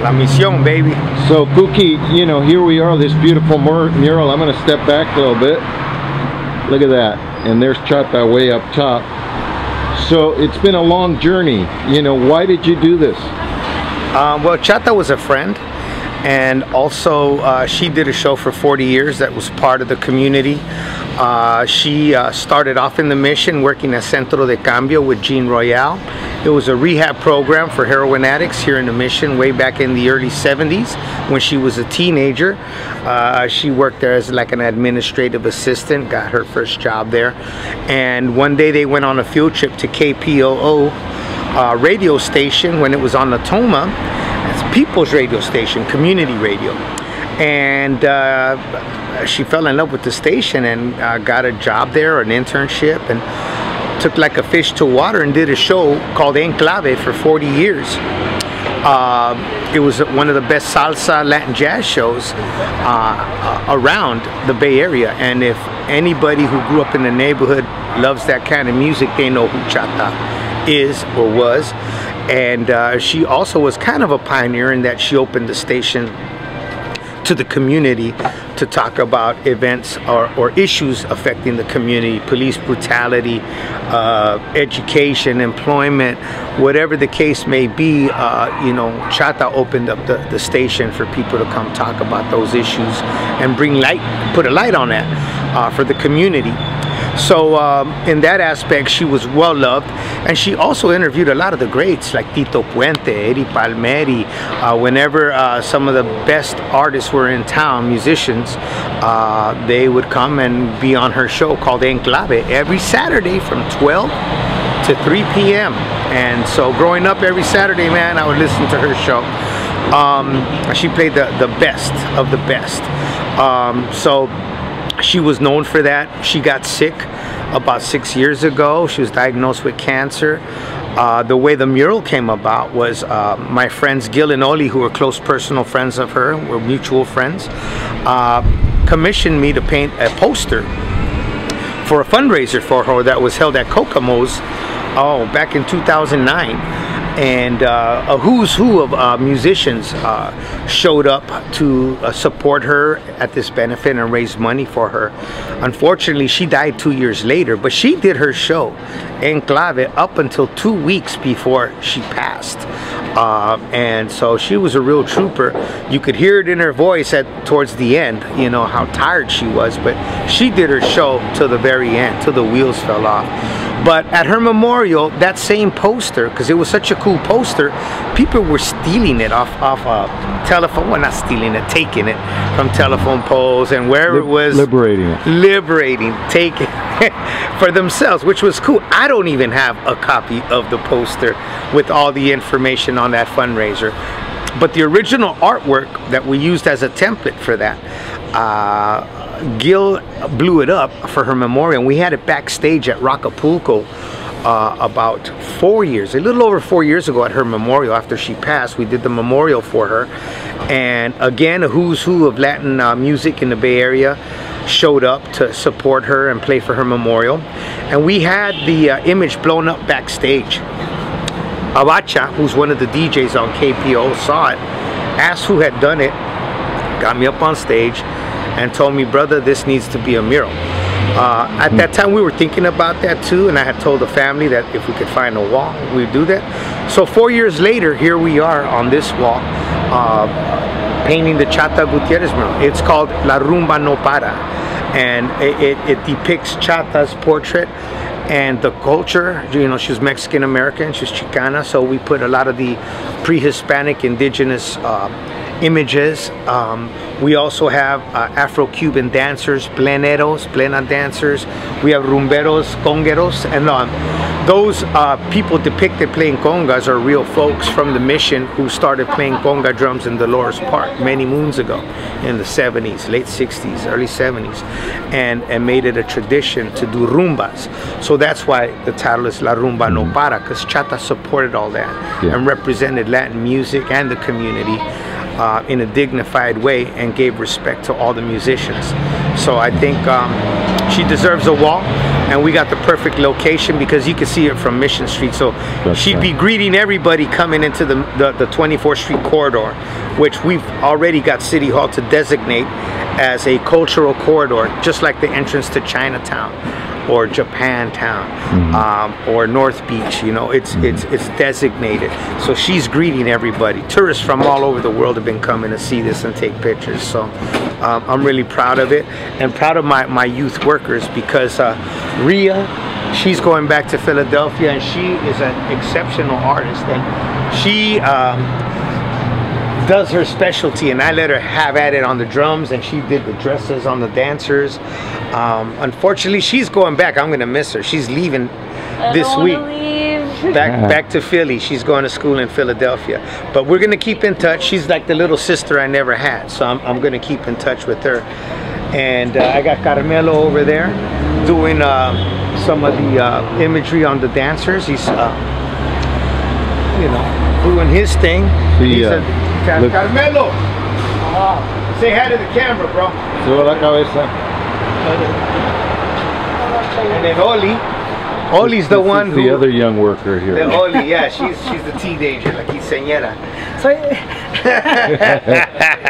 La misión, baby. So, Kookie, you know, here we are, this beautiful mural. I'm going to step back a little bit. Look at that. And there's Chata way up top. So, it's been a long journey. You know, why did you do this? Well, Chata was a friend. And also, she did a show for 40 years that was part of the community. She started off in the mission working at Centro de Cambio with Jean Royale. It was a rehab program for heroin addicts here in the mission way back in the early 70s when she was a teenager. She worked there as like an administrative assistant, got her first job there. And one day they went on a field trip to KPOO radio station when it was on the Toma. It's People's radio station, community radio. And she fell in love with the station and got a job there, an internship, and took like a fish to water and did a show called Enclave for 40 years. It was one of the best salsa Latin jazz shows around the Bay Area, and if anybody who grew up in the neighborhood loves that kind of music, they know who Chata is or was. And she also was kind of a pioneer in that she opened the station to the community to talk about events or issues affecting the community, police brutality, education, employment, whatever the case may be. You know, Chata opened up the station for people to come talk about those issues and bring light, put a light on that for the community. So in that aspect, she was well loved, and she also interviewed a lot of the greats like Tito Puente, Eddie Palmieri. Whenever some of the best artists were in town, musicians, they would come and be on her show called Enclave every Saturday from 12 to 3 p.m. And so growing up every Saturday, man, I would listen to her show. She played the best of the best. So she was known for that. She got sick about 6 years ago. She was diagnosed with cancer. The way the mural came about was my friends Gil and Oli, who were close personal friends of her, were mutual friends, commissioned me to paint a poster for a fundraiser for her that was held at Kokomo's back in 2009. And a who's who of musicians showed up to support her at this benefit and raise money for her. Unfortunately, she died 2 years later, but she did her show, Enclave, up until 2 weeks before she passed. And so she was a real trooper. You could hear it in her voice towards the end, you know, how tired she was, but she did her show till the very end, till the wheels fell off. But at her memorial, that same poster, because it was such a cool poster, people were stealing it off telephone, well, not stealing it, taking it from telephone poles and wherever it was. Liberating, taking for themselves, which was cool. I don't even have a copy of the poster with all the information on that fundraiser. But the original artwork that we used as a template for that, Gil blew it up for her memorial, and we had it backstage at Acapulco about 4 years, a little over 4 years ago at her memorial. After she passed, we did the memorial for her. And again, a who's who of Latin music in the Bay Area showed up to support her and play for her memorial. And we had the image blown up backstage. Avotja, who's one of the DJs on KPO, saw it, asked who had done it, got me up on stage, and told me, brother, this needs to be a mural. At that time, we were thinking about that too, and I had told the family that if we could find a wall, we'd do that. So 4 years later, here we are on this wall, painting the Chata Gutierrez mural. It's called La Rumba No Para, and it depicts Chata's portrait and the culture. You know, she was Mexican American, she's Chicana, so we put a lot of the pre-Hispanic indigenous images. We also have Afro-Cuban dancers, pleneros, plena dancers. We have rumberos, congueros, and those people depicted playing congas are real folks from the mission who started playing conga drums in Dolores Park many moons ago in the 70s, late 60s, early 70s, and made it a tradition to do rumbas. So that's why the title is La Rumba No Para, because Chata supported all that and represented Latin music and the community in a dignified way and gave respect to all the musicians. So I think she deserves a wall, and we got the perfect location because you can see it from Mission Street. So she'd be greeting everybody coming into the 24th Street corridor, which we've already got City Hall to designate as a cultural corridor, just like the entrance to Chinatown or Japantown, or North Beach. You know, it's designated. So she's greeting everybody. Tourists from all over the world have been coming to see this and take pictures. So I'm really proud of it, and proud of my youth workers, because Ria, she's going back to Philadelphia, and she is an exceptional artist, and she does her specialty, and I let her have at it on the drums, and she did the dresses on the dancers. Unfortunately, she's going back. I'm gonna miss her. She's leaving this week. Back to Philly. She's going to school in Philadelphia, but we're gonna keep in touch. She's like the little sister I never had, so I'm gonna keep in touch with her. And I got Carmelo over there doing some of the imagery on the dancers. He's you know, doing his thing. Carmelo, say hi to the camera, bro. And then Oli's the one who, the other young worker here. The Oli, yeah, she's the teenager, like quinceañera.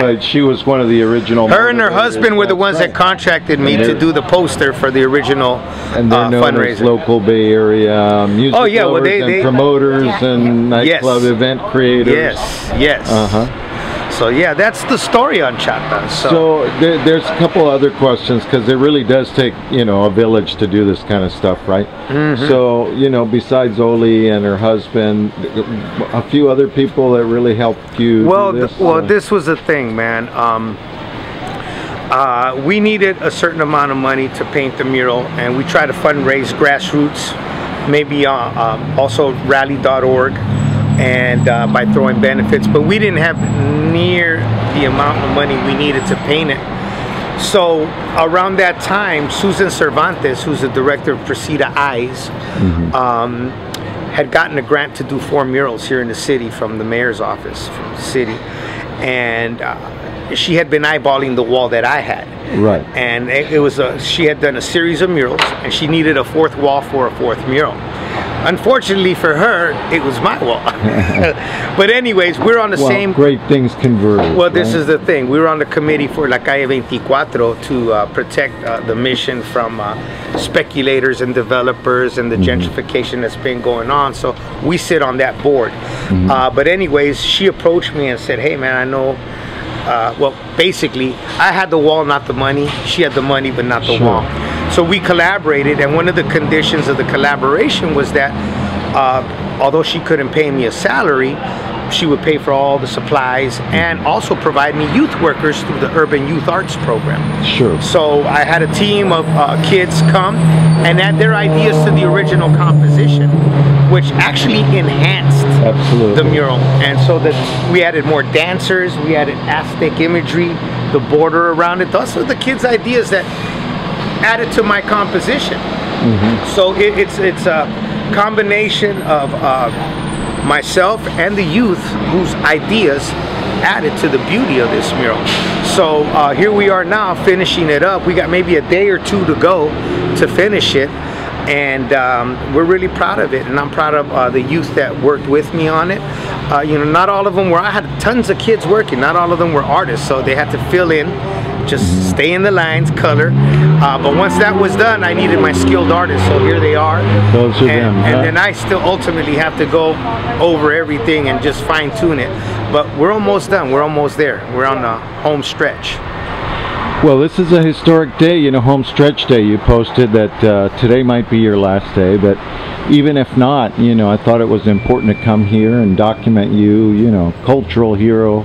But she was one of the original. Her and her husband were the ones that contracted me to do the poster for the original and they're known as local Bay Area music lovers and promoters and nightclub event creators. Yes. So yeah, that's the story on Chata. So there's a couple other questions, because it really does take, you know, a village to do this kind of stuff, right? So, you know, besides Oli and her husband, a few other people that really helped you do this? Well, this was the thing, man. We needed a certain amount of money to paint the mural, and we tried to fundraise grassroots, maybe also rally.org, and by throwing benefits, but we didn't have near the amount of money we needed to paint it. So around that time, Susan Cervantes, who's the director of Presida Eyes, had gotten a grant to do 4 murals here in the city from the mayor's office, from the city, and she had been eyeballing the wall that I had. Right. And it was she had done a series of murals, and she needed a 4th wall for a 4th mural. Unfortunately for her, it was my wall. But anyways, we're on the same... Great things converge. Well, this is the thing. We were on the committee for La Calle 24 to protect the mission from speculators and developers and the gentrification that's been going on. So we sit on that board. But anyways, she approached me and said, hey man, I know... well, basically, I had the wall, not the money. She had the money, but not the wall. So we collaborated, and one of the conditions of the collaboration was that although she couldn't pay me a salary, she would pay for all the supplies and also provide me youth workers through the Urban Youth Arts Program. Sure. So I had a team of kids come and add their ideas to the original composition, which actually enhanced the mural. And so that we added more dancers, we added Aztec imagery, the border around it. Those were the kids' ideas that added to my composition. So it's a combination of myself and the youth whose ideas added to the beauty of this mural. So here we are now finishing it up. We got maybe a day or two to go to finish it, and we're really proud of it, and I'm proud of the youth that worked with me on it. You know, not all of them were, I had tons of kids working, not all of them were artists, so they had to fill in, just stay in the lines, color. But once that was done, I needed my skilled artists, so here they are. Those are them, and then I still ultimately have to go over everything and just fine tune it. But we're almost done, we're almost there. We're on the home stretch. Well, this is a historic day, you know, home stretch day. You posted that today might be your last day, but even if not, you know, I thought it was important to come here and document you, you know, cultural hero,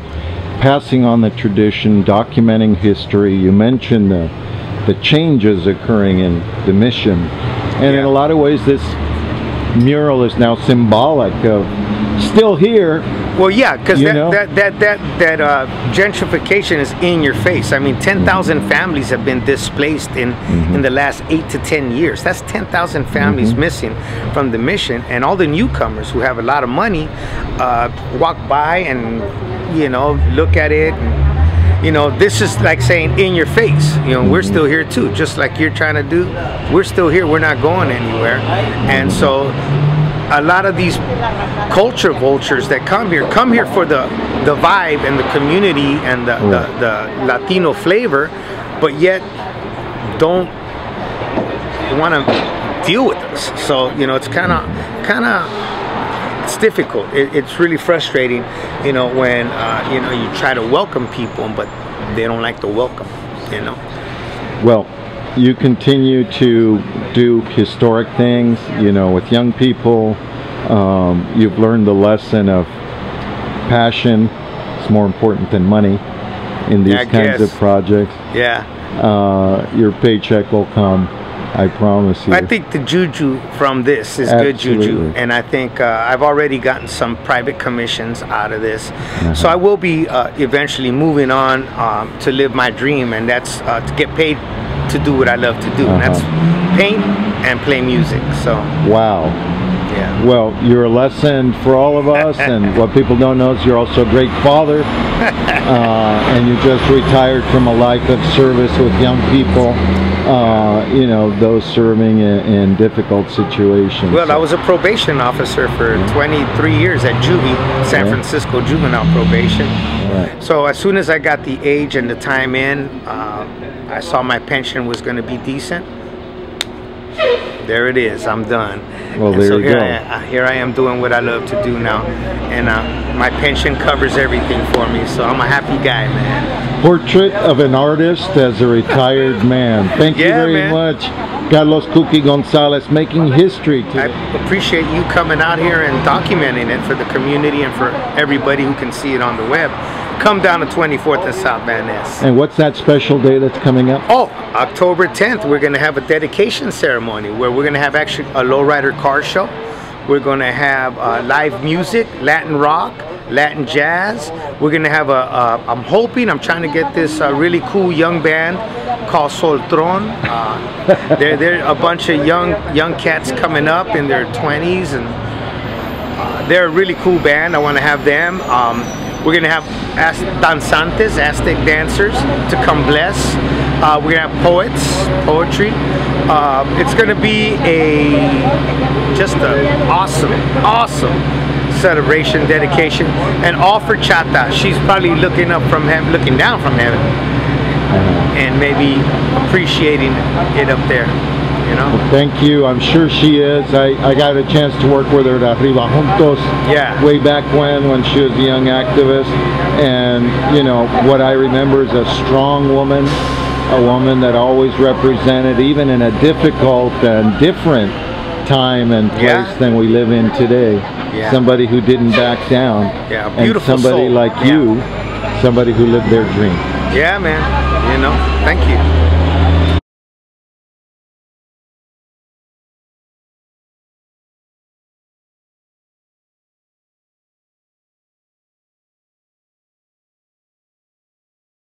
passing on the tradition, documenting history. You mentioned the changes occurring in the mission, and in a lot of ways this mural is now symbolic of still here. Well, yeah, because that gentrification is in your face. I mean, 10,000 families have been displaced in the last 8 to 10 years. That's 10,000 families missing from the mission, and all the newcomers who have a lot of money walk by and, you know, look at it. you know, this is like saying in your face, you know, we're still here too, just like you're trying to do. We're still here, we're not going anywhere. And so a lot of these culture vultures that come here for the vibe and the community and the Latino flavor, but yet don't want to deal with us. So, you know, it's kind of it's difficult. It's really frustrating, you know, when you know, you try to welcome people, but they don't like the welcome, you know. Well, you continue to do historic things, you know, with young people. You've learned the lesson of passion. It's more important than money in these kinds of projects. Yeah. Your paycheck will come, I promise you. I think the juju from this is good juju, and I think I've already gotten some private commissions out of this. So I will be eventually moving on to live my dream, and that's to get paid to do what I love to do, and that's paint and play music. So wow. Yeah. Well, you're a lesson for all of us, and what people don't know is you're also a great father, and you just retired from a life of service with young people, you know, those serving in difficult situations. Well, I was a probation officer for 23 years at Juvie, San Francisco juvenile probation. So as soon as I got the age and the time in, I saw my pension was going to be decent. There it is. I'm done. Well, and there so you go. Here I am doing what I love to do now, and my pension covers everything for me. So I'm a happy guy, man. Portrait of an artist as a retired man. Thank you very much, Carlos Kookie Gonzales, making history today. I appreciate you coming out here and documenting it for the community and for everybody who can see it on the web. Come down to 24th and South Van Ness. And what's that special day that's coming up? Oh, October 10th, we're going to have a dedication ceremony where we're going to have actually a lowrider car show. We're going to have live music, Latin rock, Latin jazz. We're going to have I'm trying to get this really cool young band called Soltron. They're a bunch of young cats coming up in their 20s, and they're a really cool band. I want to have them. We're going to have danzantes, Aztec dancers, to come bless. We're going to have poetry. It's going to be just an awesome celebration, dedication, and all for Chata. She's probably looking up from heaven, looking down from heaven, and maybe appreciating it up there. You know? Well, thank you. I'm sure she is. I got a chance to work with her at Arriba Juntos way back when she was a young activist, and you know what I remember is a strong woman, a woman that always represented, even in a difficult and different time and place than we live in today, somebody who didn't back down, and somebody like you, somebody who lived their dream. Yeah, man. You know, thank you.